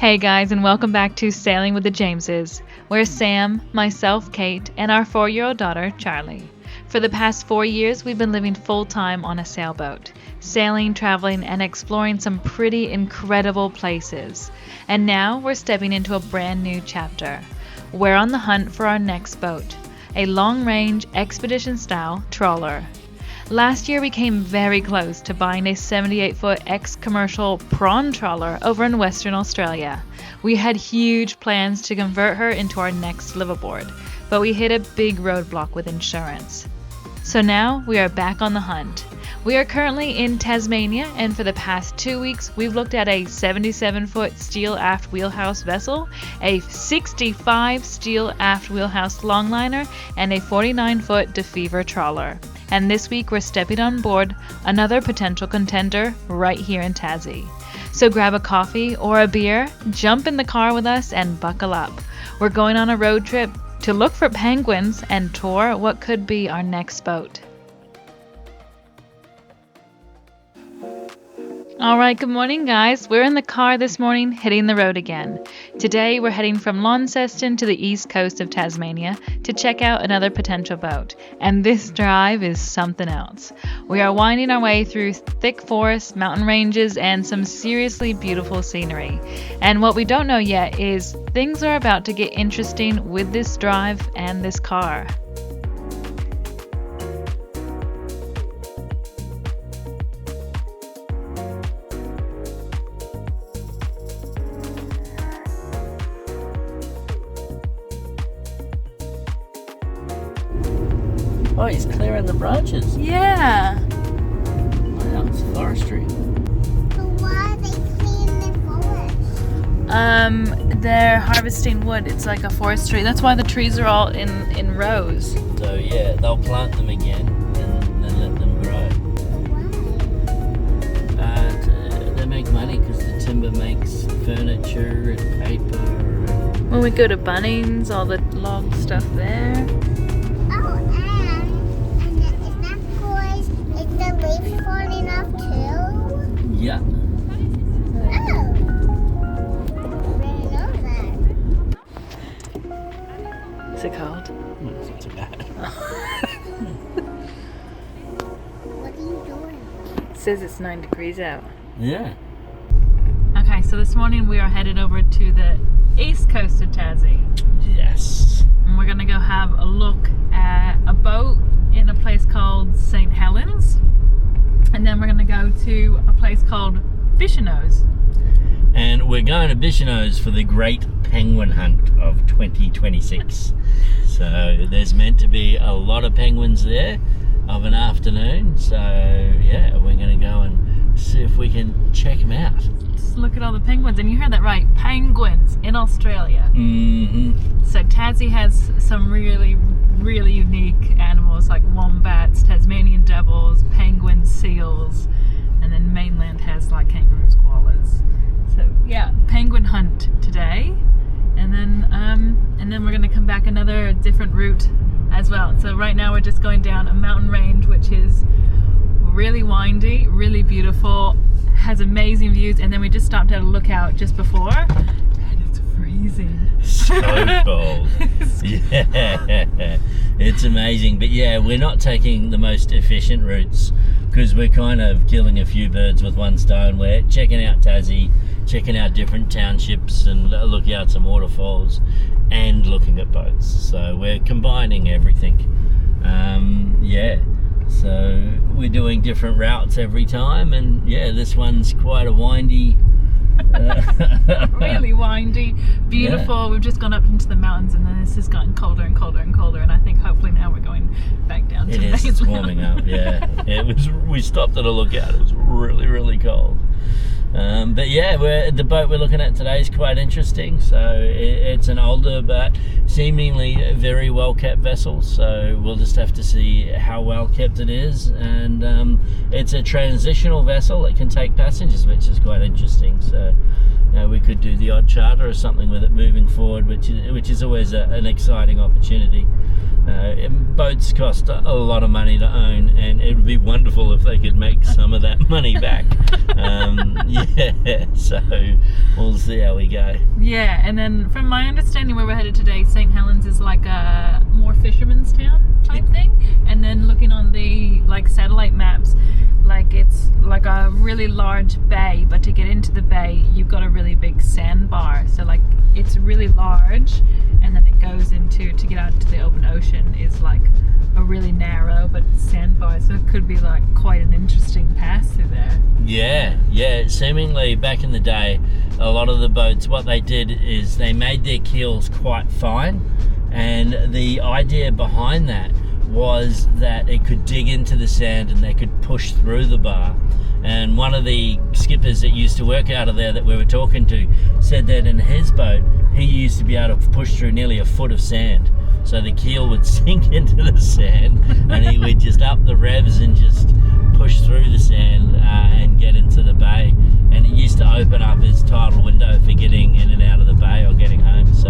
Hey guys, and welcome back to Sailing with the Jameses. We're Sam, myself, Kate, and our 4-year-old daughter, Charlie. For the past 4 years, we've been living full-time on a sailboat, sailing, traveling, and exploring some pretty incredible places. And now we're stepping into a brand new chapter. We're on the hunt for our next boat, a long-range, expedition-style trawler. Last year we came very close to buying a 78-foot ex-commercial prawn trawler over in Western Australia. We had huge plans to convert her into our next liveaboard, but we hit a big roadblock with insurance. So now we are back on the hunt. We are currently in Tasmania, and for the past 2 weeks we've looked at a 77-foot steel aft wheelhouse vessel, a 65 steel aft wheelhouse longliner, and a 49-foot defeaver trawler. And this week we're stepping on board another potential contender right here in Tassie. So grab a coffee or a beer, jump in the car with us and buckle up. We're going on a road trip to look for penguins and tour what could be our next boat. Alright, good morning guys. We're in the car this morning hitting the road again. Today we're heading from Launceston to the east coast of Tasmania to check out another potential boat. And this drive is something else. We are winding our way through thick forests, mountain ranges, and some seriously beautiful scenery. And what we don't know yet is things are about to get interesting with this drive and this car. Oh, he's clearing the branches. Yeah. Wow, it's forestry. So why are they cleaning the forest? They're harvesting wood. It's like a forestry. That's why the trees are all in rows. So yeah, they'll plant them again and then let them grow. Why? They make money because the timber makes furniture and paper. When we go to Bunnings, all the log stuff there. Oh, and is that because is the leaves falling off too? Yeah. Oh. I didn't know that. Is it cold? It's not too bad. What are you doing? It says it's 9 degrees out. Yeah. Okay, so this morning we are headed over to the east coast of Tassie. Yes. And we're going to go have a look at a boat in a place called St. Helens. And then we're going to go to a place called Bichenos. And we're going to Bicheno's for the Great Penguin Hunt of 2026. So there's meant to be a lot of penguins there of an afternoon. So yeah, we're going to go and see if we can check them out. Just look at all the penguins. And you heard that right, penguins in Australia. Mm-hmm. So Tassie has some really, really unique animals like wombats, Tasmanian devils, penguins, seals, and then mainland has like kangaroos, koalas. So yeah, penguin hunt today, and then we're gonna come back another different route as well. So right now we're just going down a mountain range which is really windy, really beautiful, has amazing views, and then we just stopped at a lookout just before, and it's freezing. So cold. Yeah, it's amazing. But yeah, we're not taking the most efficient routes because we're kind of killing a few birds with one stone. We're checking out Tassie, checking out different townships and looking out some waterfalls and looking at boats. So we're combining everything. Yeah, so we're doing different routes every time, and yeah, this one's quite a windy. Really windy, beautiful. Yeah. We've just gone up into the mountains, and then this has gotten colder and colder and colder. And I think hopefully now we're going back down to It is. It's warming up. Yeah, it was. We stopped at a lookout. It was really, really cold. But yeah, the boat we're looking at today is quite interesting. So it's an older but seemingly very well kept vessel. So we'll just have to see how well kept it is. And it's a transitional vessel that can take passengers, which is quite interesting. So we could do the odd charter or something with it moving forward, which is always an exciting opportunity. Boats cost a lot of money to own, and it would be wonderful if they could make some of that money back. So we'll see how we go. Yeah, and then from my understanding where we're headed today, St. Helens is like a more fisherman's town type thing. And then looking on the like satellite maps, like it's like a really large bay, but to get into the bay you've got a really big sandbar. So like it's really large, and then it goes into, to get out to the open ocean is like a really narrow but sandbar, so it could be like quite an interesting pass through there. Yeah, seemingly back in the day a lot of the boats, what they did is they made their keels quite fine, and the idea behind that was that it could dig into the sand and they could push through the bar. And one of the skippers that used to work out of there that we were talking to said that in his boat he used to be able to push through nearly a foot of sand, so the keel would sink into the sand and he would just up the revs and just push through the sand and get into the bay, and it used to open up his tidal window for getting in and out of the bay or getting home, so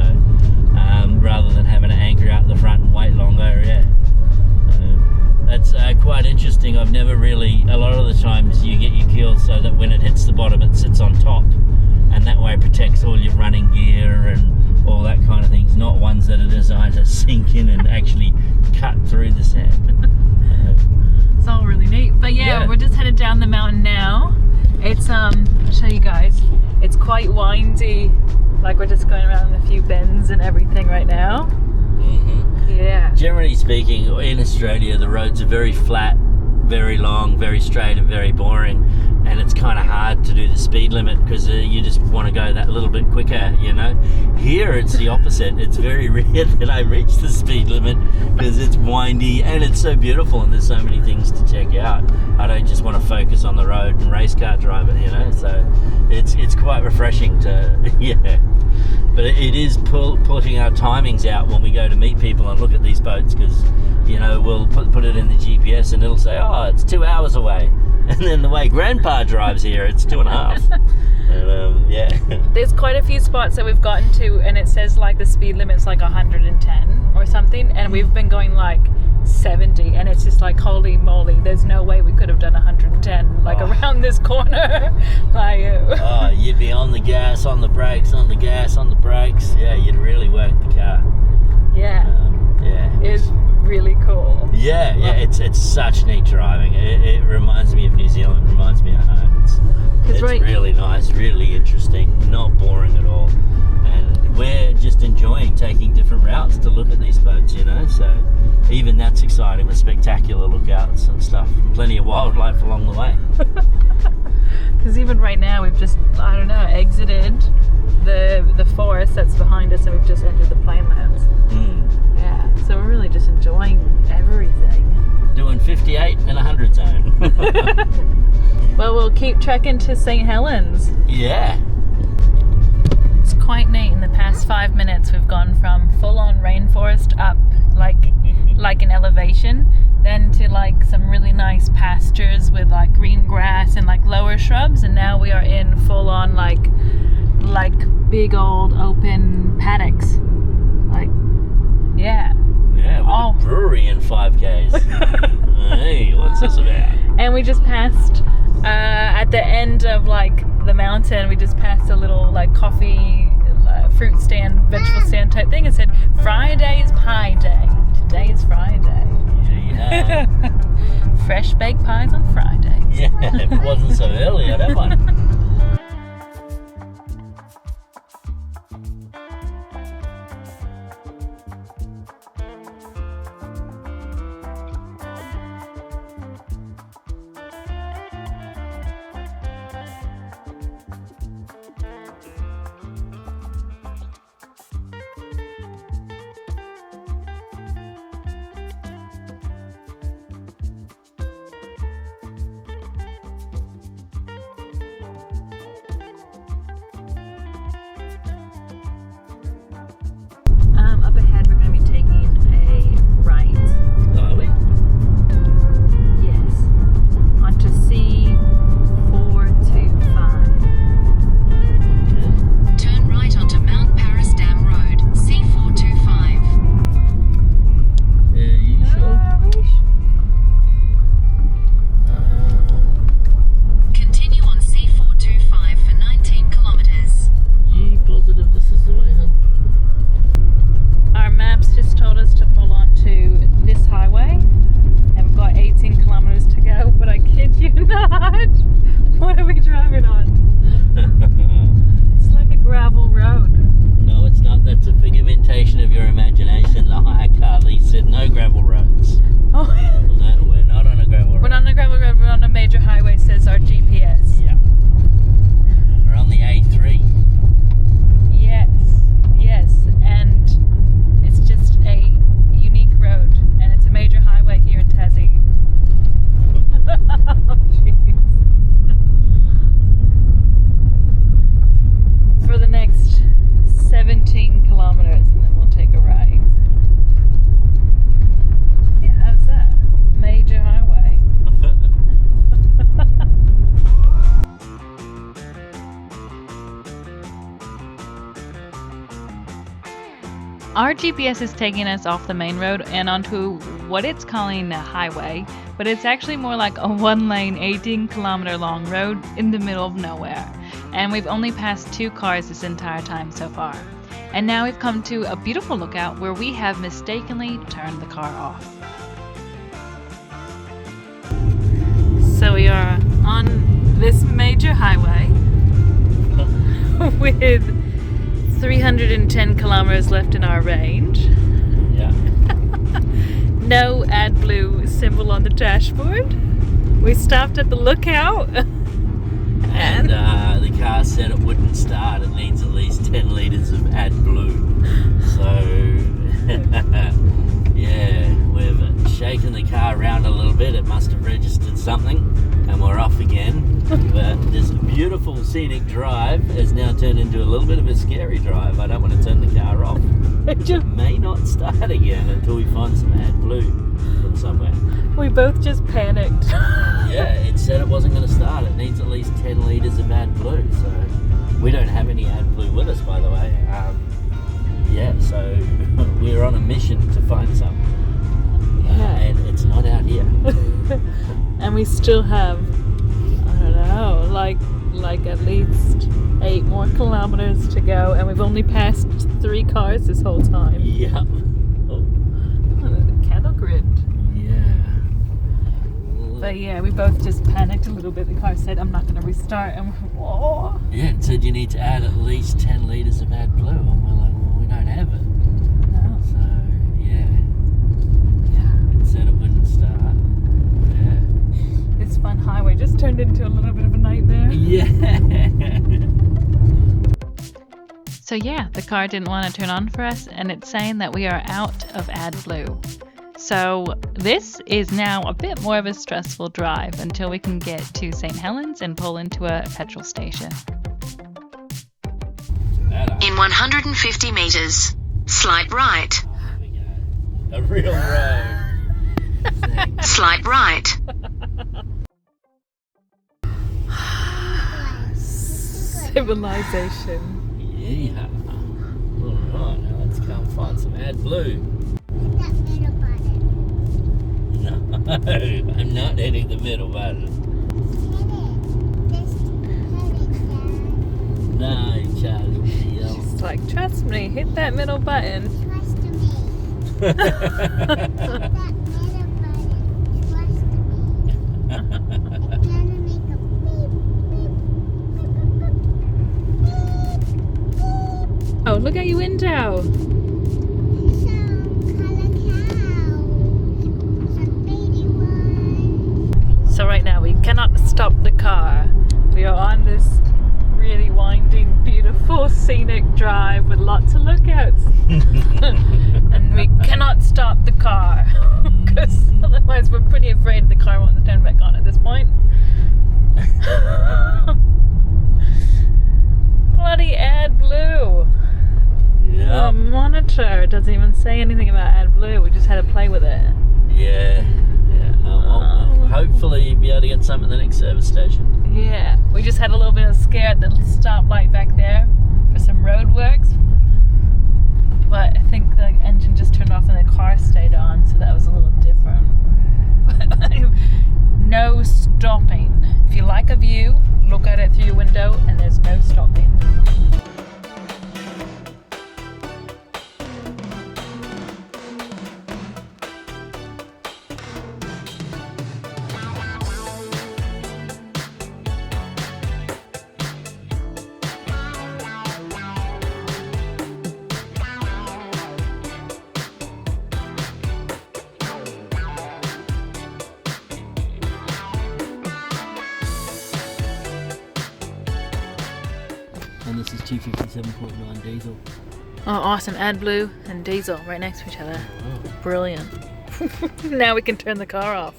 rather than having to anchor out the front and wait longer. That's quite interesting. I've never really, a lot of the times you get your keel so that when it hits the bottom it sits on top, and that way it protects all your running gear and all that kind of things, not ones that are designed to sink in and actually cut through the sand. It's all really neat. But yeah, we're just headed down the mountain now. It's I'll show you guys, it's quite windy, like we're just going around a few bends and everything right now. Yeah. Generally speaking, in Australia the roads are very flat, very long, very straight and very boring, and it's kind of hard to do the speed limit because you just want to go that little bit quicker, you know. Here it's the opposite. It's very rare that I reach the speed limit because it's windy and it's so beautiful and there's so many things to check out. I don't just want to focus on the road and race car drive it, you know, so it's quite refreshing to but it is putting our timings out when we go to meet people and look at these boats, because you know we'll put it in the GPS and it'll say, oh, it's 2 hours away, and then the way Grandpa drives here it's 2.5. And there's quite a few spots that we've gotten to and it says like the speed limit's like 110 or something, and we've been going like 70, and it's just like, holy moly, there's no way we could have done 110 like around this corner. Like you'd be on the gas, on the brakes, on the gas, on the brakes. Yeah, you'd really work the car. It's really cool. It's such neat driving. It reminds me of New Zealand, reminds me of home. It's really nice, really interesting, not boring at all, and we're just enjoying taking different routes to look at these boats, you know, so even that's exciting with spectacular lookouts and stuff, plenty of wildlife along the way. Because even right now we've just, I don't know, exited the forest that's behind us and we've just entered the plainlands. Yeah, so we're really just enjoying everything. Doing 58 in a 100 zone. Well, we'll keep trekking to St. Helens. Yeah. It's quite neat. In the past 5 minutes we've gone from full-on rainforest up like an elevation, then to like some really nice pastures with like green grass and like lower shrubs, and now we are in full-on like big old open paddocks. Like, yeah, with a brewery in 5Ks. Hey, what's this about? And we just passed at the end of like the mountain, we just passed a little like coffee fruit stand, vegetable stand type thing. It said Friday is pie day. Today is Friday. Yeah. Fresh baked pies on Friday. Yeah, if it wasn't so early I'd have one. kilometers and then we'll take a ride. Yeah, how's that? Major highway. Our GPS is taking us off the main road and onto what it's calling a highway, but it's actually more like a one-lane, 18-kilometer long road in the middle of nowhere. And we've only passed 2 cars this entire time so far. And now we've come to a beautiful lookout where we have mistakenly turned the car off. So we are on this major highway with 310 kilometers left in our range. Yeah. No AdBlue symbol on the dashboard. We stopped at the lookout. And the car said it wouldn't start. It needs at least 10 litres of AdBlue. So, yeah, we've shaken the car around a little bit. It must have registered something. And we're off again. But this beautiful scenic drive has now turned into a little bit of a scary drive. I don't want to turn the car off. It may not start again until we find some AdBlue from somewhere. We both just panicked. Yeah, it said it wasn't going to start. It needs at least 10 litres of AdBlue. So we don't have any AdBlue with us, by the way. Yeah, so we're on a mission to find some. And it's not out here. And we still have, I don't know, like at least 8 more kilometers to go, and we've only passed 3 cars this whole time. Yeah. Oh. Cattle grid. Yeah. But yeah, we both just panicked a little bit. The car said, I'm not going to restart. And we're, whoa. Yeah, it said you need to add at least 10 litres of AdBlue. And we're like, well, we don't have it. No. So, yeah. It said it wouldn't start. Yeah. This fun highway just turned into a little bit of a nightmare. Yeah. So yeah, the car didn't want to turn on for us, and it's saying that we are out of AdBlue. So this is now a bit more of a stressful drive until we can get to St. Helens and pull into a petrol station. In 150 meters, slight right. There we go. A real road. Slight right. Civilization. Yeah. Alright, now let's go and find some AdBlue. That middle button. No, I'm not hitting the middle button. Just hit it, Dad. No, Charlie. It's like, trust me, hit that middle button. Trust me. That middle button. Trust me. It's gonna make a beep, beep, beep, beep, beep. Oh, look out your window. So right now we cannot stop the car. We are on this really winding, beautiful, scenic drive with lots of lookouts. And we cannot stop the car because otherwise we're pretty afraid the car won't turn back on at this point. Bloody AdBlue. Yeah. The monitor doesn't even say anything about AdBlue. We just had to play with it. Yeah. Well, hopefully you'll be able to get some at the next service station. Yeah, we just had a little bit of scare at the stoplight back there for some road works. But I think the engine just turned off and the car stayed on, so that was a little different. But no stopping. If you like a view, look at it through your window and there's no stopping. And this is 257.9 diesel. Oh, awesome. AdBlue and diesel right next to each other. Oh. Brilliant. Now we can turn the car off.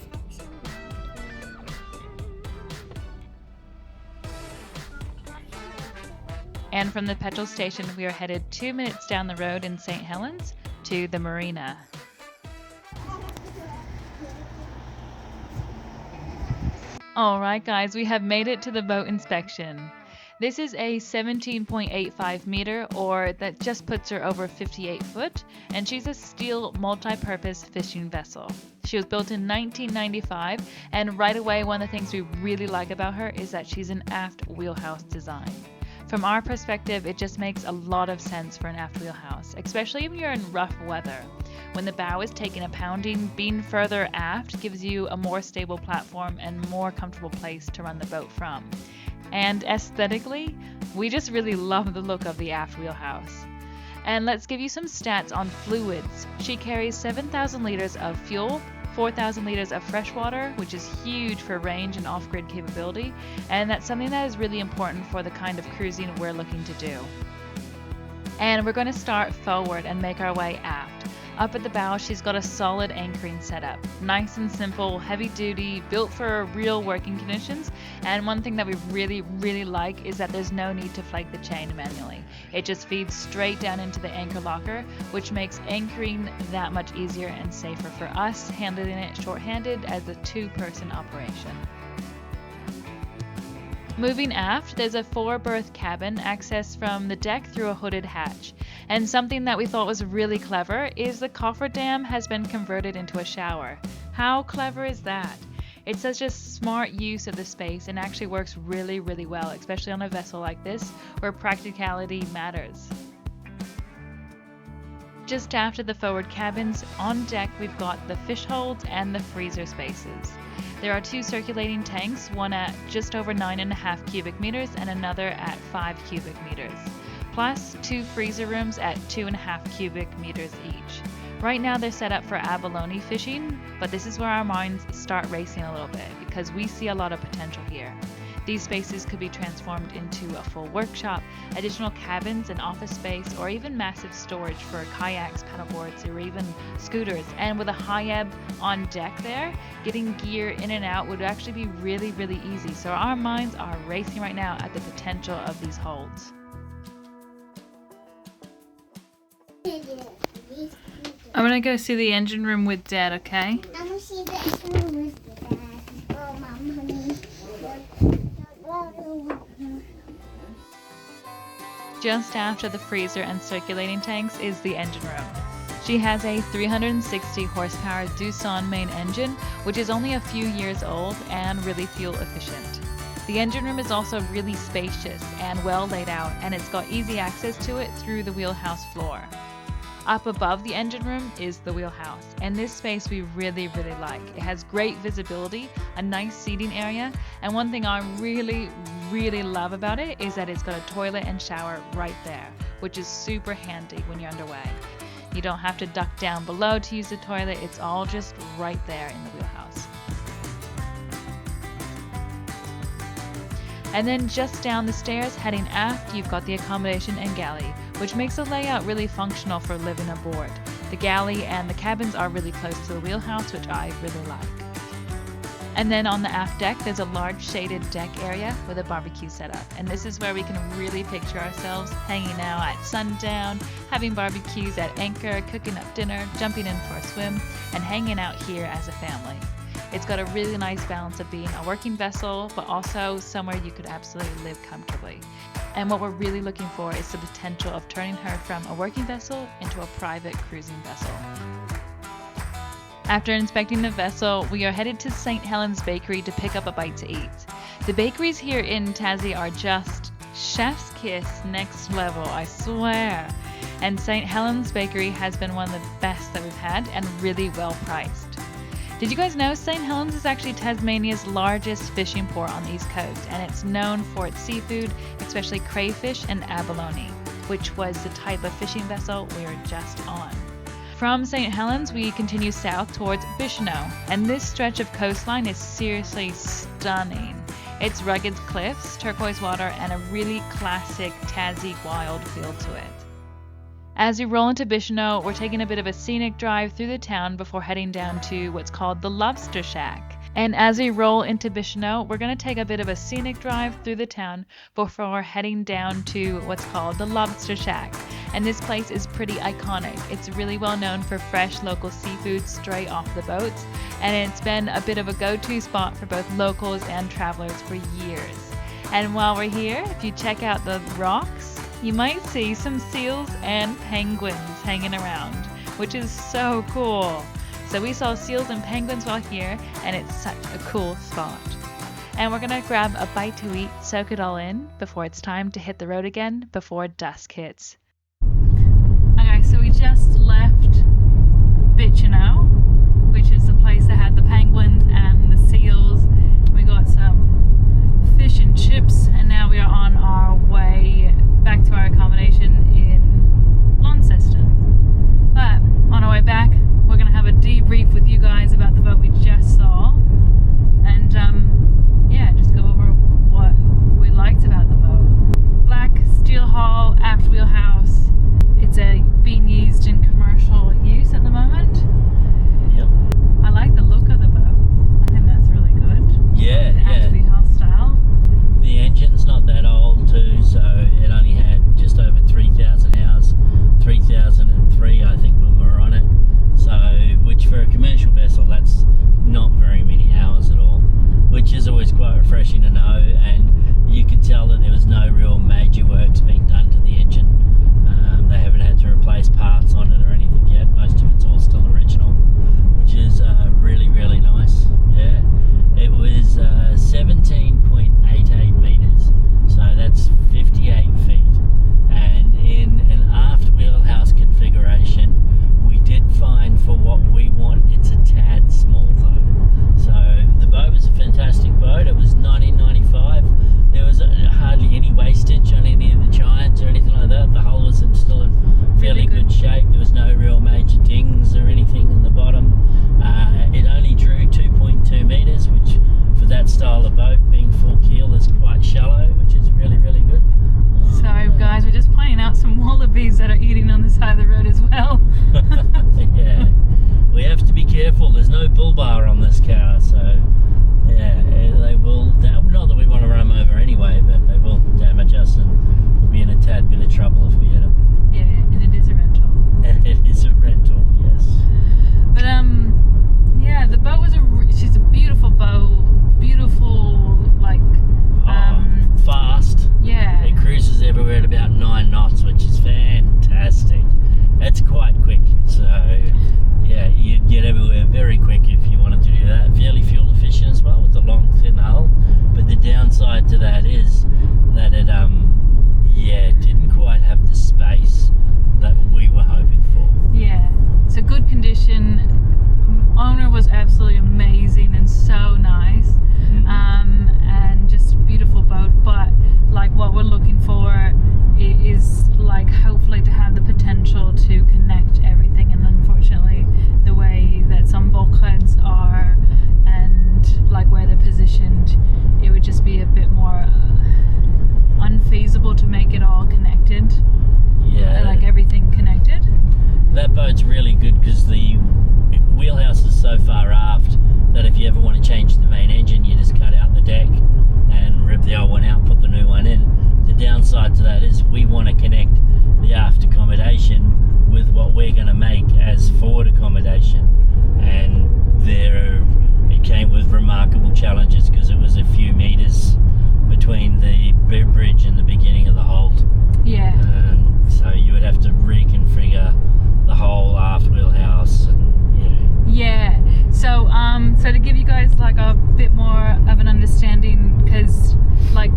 And from the petrol station, we are headed 2 minutes down the road in St. Helens to the marina. Alright guys, we have made it to the boat inspection. This is a 17.85 meter, or that just puts her over 58 foot, and she's a steel multi-purpose fishing vessel. She was built in 1995, and right away one of the things we really like about her is that she's an aft wheelhouse design. From our perspective, it just makes a lot of sense for an aft wheelhouse, especially when you're in rough weather. When the bow is taking a pounding, being further aft gives you a more stable platform and more comfortable place to run the boat from. And aesthetically, we just really love the look of the aft wheelhouse. And let's give you some stats on fluids. She carries 7,000 liters of fuel, 4,000 liters of fresh water, which is huge for range and off-grid capability, and that's something that is really important for the kind of cruising we're looking to do. And we're going to start forward and make our way aft. Up at the bow, she's got a solid anchoring setup. Nice and simple, heavy duty, built for real working conditions. And one thing that we really like is that there's no need to flag the chain manually. It just feeds straight down into the anchor locker, which makes anchoring that much easier and safer for us, handling it short-handed as a two-person operation. Moving aft, there's a 4-berth cabin accessed from the deck through a hooded hatch. And something that we thought was really clever is the cofferdam has been converted into a shower. How clever is that? It's such a smart use of the space and actually works really well, especially on a vessel like this where practicality matters. Just after the forward cabins, on deck we've got the fish holds and the freezer spaces. There are 2 circulating tanks, one at just over 9.5 cubic meters and another at 5 cubic meters, plus 2 freezer rooms at 2.5 cubic meters each. Right now they're set up for abalone fishing, but this is where our minds start racing a little bit because we see a lot of potential here. These spaces could be transformed into a full workshop, additional cabins and office space, or even massive storage for kayaks, paddleboards, or even scooters. And with a high ebb on deck there, getting gear in and out would actually be really easy. So our minds are racing right now at the potential of these holds. I'm gonna go see the engine room with Dad, okay? I'm gonna see the engine room with Dad. Oh, Mom, honey. Just after the freezer and circulating tanks is the engine room. She has a 360 horsepower Doosan main engine, which is only a few years old and really fuel efficient. The engine room is also really spacious and well laid out, and it's got easy access to it through the wheelhouse floor. Up above the engine room is the wheelhouse, and this space we really like. It has great visibility, a nice seating area, and one thing I really love about it is that it's got a toilet and shower right there, which is super handy when you're underway. You don't have to duck down below to use the toilet, it's all just right there in the wheelhouse. And then just down the stairs heading aft, you've got the accommodation and galley, which makes the layout really functional for living aboard. The galley and the cabins are really close to the wheelhouse, which I really like. And then on the aft deck, there's a large shaded deck area with a barbecue setup. And this is where we can really picture ourselves hanging out at sundown, having barbecues at anchor, cooking up dinner, jumping in for a swim, and hanging out here as a family. It's got a really nice balance of being a working vessel, but also somewhere you could absolutely live comfortably. And what we're really looking for is the potential of turning her from a working vessel into a private cruising vessel. After inspecting the vessel, we are headed to St. Helens Bakery to pick up a bite to eat. The bakeries here in Tassie are just chef's kiss next level, I swear. And St. Helens Bakery has been one of the best that we've had and really well priced. Did you guys know St. Helens is actually Tasmania's largest fishing port on the East Coast, and it's known for its seafood, especially crayfish and abalone, which was the type of fishing vessel we were just on. From St. Helens, we continue south towards Bicheno, and this stretch of coastline is seriously stunning. It's rugged cliffs, turquoise water, and a really classic Tassie wild feel to it. As we roll into Bicheno, we're taking a bit of a scenic drive through the town before heading down to what's called the Lobster Shack. And as we roll into Bicheno, we're going to take a bit of a scenic drive through the town before heading down to what's called the Lobster Shack. And this place is pretty iconic. It's really well known for fresh local seafood straight off the boats, and it's been a bit of a go-to spot for both locals and travelers for years. And while we're here, if you check out the rocks, you might see some seals and penguins hanging around, which is so cool. So we saw seals and penguins while here, and it's such a cool spot. And we're gonna grab a bite to eat, soak it all in before it's time to hit the road again before dusk hits. Okay, so we just left Bicheno, which is the place that had the penguins and the seals. We got some fish and chips, and now we are on our way back to our accommodation in Launceston. But on our way back, we're going to have a debrief with you guys about the boat we just saw, and yeah, just go over what we liked about the boat. Black steel hull, aft wheelhouse. It's being used in commercial use at the moment. Yep. I like the look of the boat. I think that's really good. Yeah, the aft wheelhouse style. The engine's not that old too, so it only had just over 3,000 hours. 3,003, I think, when we were on it. So, which for a commercial vessel, that's not very many hours at all, which is always quite refreshing to know. And you could tell that there was no real major works being done to the engine. They haven't had to replace parts on it or anything yet. Most of it's all still original, which is really, really nice. Yeah, it was 17.88 meters, so that's 58 feet. And in an aft wheelhouse configuration, we did find for what we want, it's a tad small though. So the boat was a fantastic boat. It was 1995. There was hardly any wastage on any of the chines or anything like that. The hull was still in fairly good shape. There was no real major dings or anything in the bottom. It only drew 2.2 meters, which for that style of boat, being full keel, is quite shallow, which is really, really good. So guys, we're just pointing out some wallabies that are eating on the side of the road as well. Yeah, we have to be careful. There's no bull bar on this car, so yeah, they will, not that we want to run them over anyway, but they will damage us and we'll be in a tad bit of trouble if we hit them. Yeah, and it is a rental. And it is a rental, yes. But yeah, the boat was she's a beautiful boat, beautiful, like fast. Yeah. It cruises everywhere at about 9 knots, which is fantastic. It's quite quick, so yeah, you'd get everywhere very quick if you wanted to do that. Fairly fuel efficient as well with the long thin hull, but the downside to that is that it didn't quite have the space that we were hoping for. Yeah, it's a good condition. Owner was absolutely amazing and so nice. And just a beautiful boat, but like what we're looking for is like hopefully to have the potential to connect everything, and unfortunately the way that some bulkheads are and like where they're positioned, it would just be a bit more unfeasible to make it all connected. Yeah, like everything connected. That boat's really good because the wheelhouse is so far aft that if you ever want to change the main engine, you just cut out the deck and rip the old one out, put the new one in. The downside to that is we want to connect the aft accommodation with what we're going to make as forward accommodation, and it came with remarkable challenges because it was a few meters between the bridge and the beginning of the hold. Yeah. So you would have to reconfigure the whole aft wheelhouse, and yeah. So so to give you guys like a bit more of an understanding, because like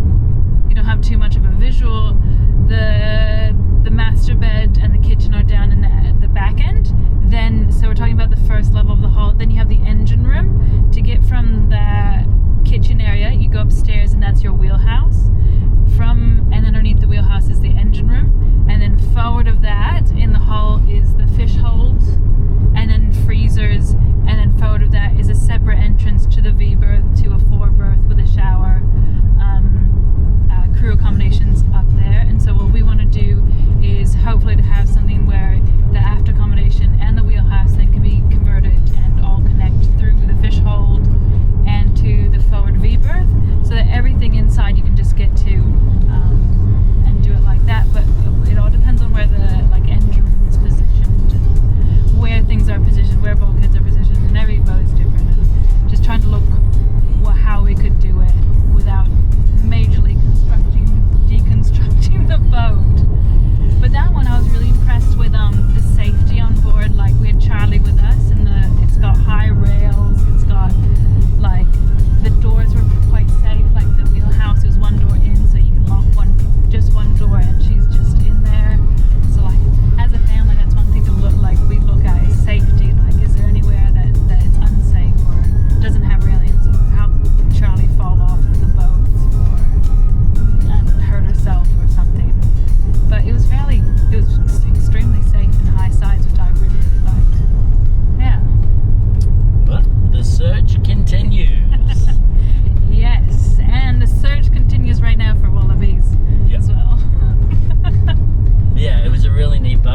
you don't have too much of a visual, the master bed and the kitchen are down in the back end. Then so we're talking about the first level of the hull. Then you have the engine room. To get from the kitchen area, you go upstairs, and that's your wheelhouse. And underneath the wheelhouse is the engine room, and then forward of that in the hull is the fish hold, and then freezers, and then forward of that is a separate entrance to the V berth, to a 4 berth with a shower, crew accommodations up there,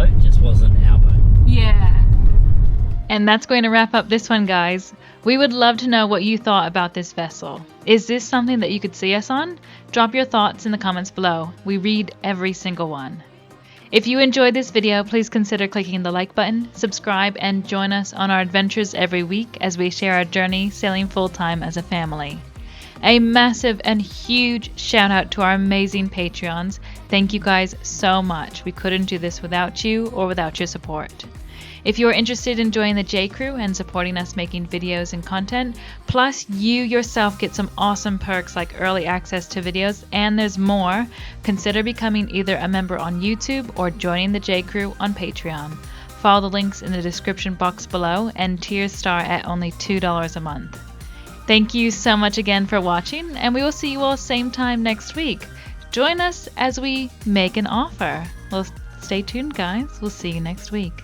boat, just wasn't our boat. Yeah. And that's going to wrap up this one, guys. We would love to know what you thought about this vessel. Is this something that you could see us on? Drop your thoughts in the comments below. We read every single one. If you enjoyed this video, please consider clicking the like button, subscribe, and join us on our adventures every week as we share our journey sailing full-time as a family. A massive and huge shout out to our amazing Patreons. Thank you guys so much. We couldn't do this without you or without your support. If you are interested in joining the J Crew and supporting us making videos and content, plus you yourself get some awesome perks like early access to videos, and there's more, consider becoming either a member on YouTube or joining the J Crew on Patreon. Follow the links in the description box below, and tiers start at only $2 a month. Thank you so much again for watching, and we will see you all same time next week. Join us as we make an offer. Well, stay tuned, guys. We'll see you next week.